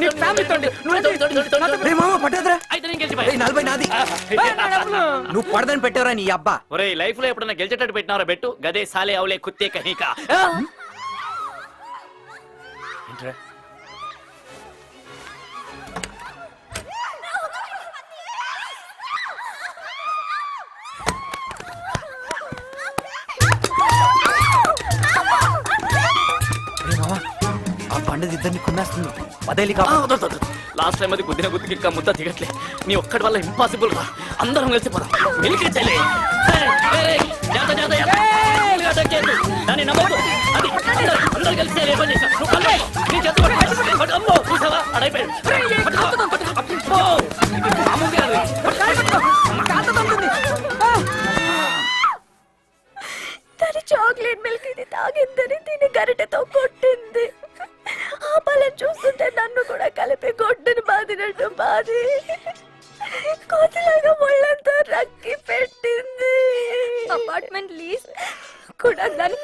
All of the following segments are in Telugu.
నీ ఫ్యామిలీతో ఉండు. పట్టదురా అయితే నేను గెలిచిపోయా 40 నాది నువ్వు పడదని పెట్టావురా నీ అబ్బా ఒరే లైఫ్ లో ఎప్పుడన్నా గెలిచేటట్టు పెట్టినారా బెట్టు గదే సాలే అవులే కుత్తే కహీకా ఏంట్రా ఆ పండుగ ఇద్దరిని కుమ్మేస్తుంది పదేలి లాస్ట్ టైం అది గుద్దిన గుద్దికి ఇంకా ముద్ద దిగట్లే నీ ఒక్కడి వల్ల ఇంపాసిబుల్ రా అందరం కలిసి పోదాం వెలికి చెల్లి దాన్ని నమ్మదు అది అందరూ కలిసి ఏ పని చేశా నువ్వు కళ్ళు నీ చేత పట్టు అమ్మో చూసావా అడైపోయాడు తను చాక్లెట్ మిల్క్ ఇది తాగిందని దీని గరిటెతో కొట్టింది. ఆ పళ్ళని చూస్తుంటే నన్ను కూడా కలిపి కొట్టుని బాదినట్టు బాది కోతలాగా ఒళ్ళంతా రక్కి పెట్టింది. అపార్ట్మెంట్ లీజ్ కూడా దాని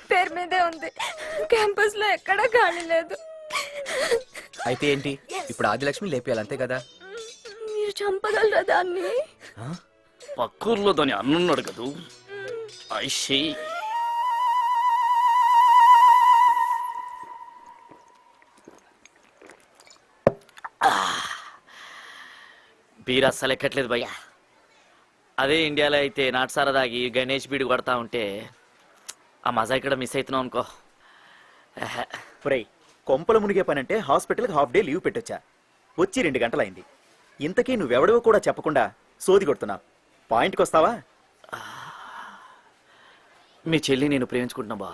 పేరు మీదే ఉంది. క్యాంపస్ లో ఎక్కడా ఖాళీ లేదు. అయితే ఏంటి ఇప్పుడు ఆదిలక్ష్మి లేపేయాలి అంతే కదా మీరు చంపగలరా దాన్ని? పక్కూర్లో దాని అన్నున్నాడు కదూ ఐషి బీర్ అస్సలు ఎక్కట్లేదు భయ్యా. అదే ఇండియాలో అయితే నాటు సరదాగి గణేష్ బీడు కొడతా ఉంటే ఆ మజా ఇక్కడ మిస్ అవుతున్నాం అనుకో. ఫ్రై కొంపల మునిగే పనంటే హాస్పిటల్కి హాఫ్ డే లీవ్ పెట్టొచ్చా వచ్చి 2 గంటలైంది. ఇంతకీ నువ్వెవడవో కూడా చెప్పకుండా సోది కొడుతున్నావు. పాయింట్కి వస్తావా? మీ చెల్లి నేను ప్రేమించుకుంటున్నా బా,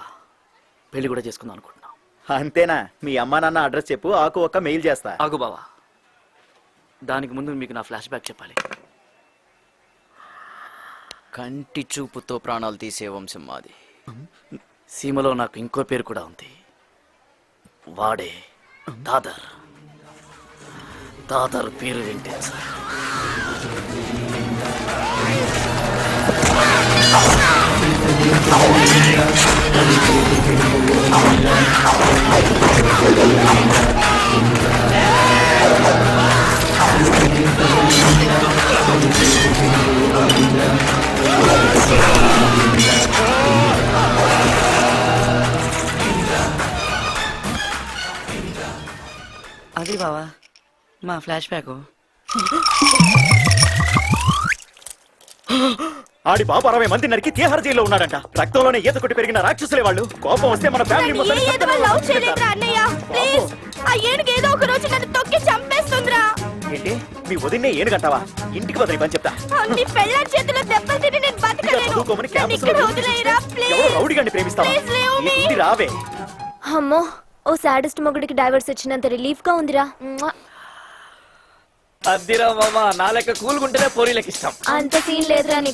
పెళ్లి కూడా చేసుకుందాం అనుకుంటున్నా. అంతేనా? మీ అమ్మా నాన్న అడ్రస్ చెప్పు, ఆకు ఒక్క మెయిల్ చేస్తా. ఆగు బావా, దానికి ముందు మీకు నా ఫ్లాష్ బ్యాక్ చెప్పాలి. కంటి చూపుతో ప్రాణాలు తీసే వంశం మాది. సీమలో నాకు ఇంకో పేరు కూడా ఉంది, వాడే దాదర్. దాదర్ పేరు వింటే అది బావా మా ఫ్లాష్ బ్యాక్. ఆడి బాబు 60 మంది నరికి తీహార్ జైల్లో ఉన్నాడంట. రక్తంలోనే ఈత కొట్టి పెరిగిన రాక్షసులే వాళ్ళు. కోపం వస్తే మన ఫ్యామిలీ మొత్తం ఏదో ఒక రోజు నన్ను తొక్కి చంపేస్తుందిరా. ఏంటి మీ వదిన్నే ఏనుగంటావా? ఇంటికి వదిలి పని చెప్తా. నీ పెళ్ళాం చేతిలో దెబ్బలు తిని నేను బతకలేను. చదువుకోమని నన్ను క్యాంపస్ ఇక్కడ వదిలేయరా ప్లీజ్. ఎవరో రౌడీ గాని ప్రేమిస్తావా? Please leave me. ఈ ఇంటి రావే. అమ్మో, ఓ సాడెస్ట్ మొగుడికి డైవర్స్ వచ్చినంత రిలీఫ్ గా ఉందిరా. అద్దిరా మామ, నా లెక్క కూలుకుంటేనే పోరీలకు ఇష్టం. అంత సీన్ లేదురా నీ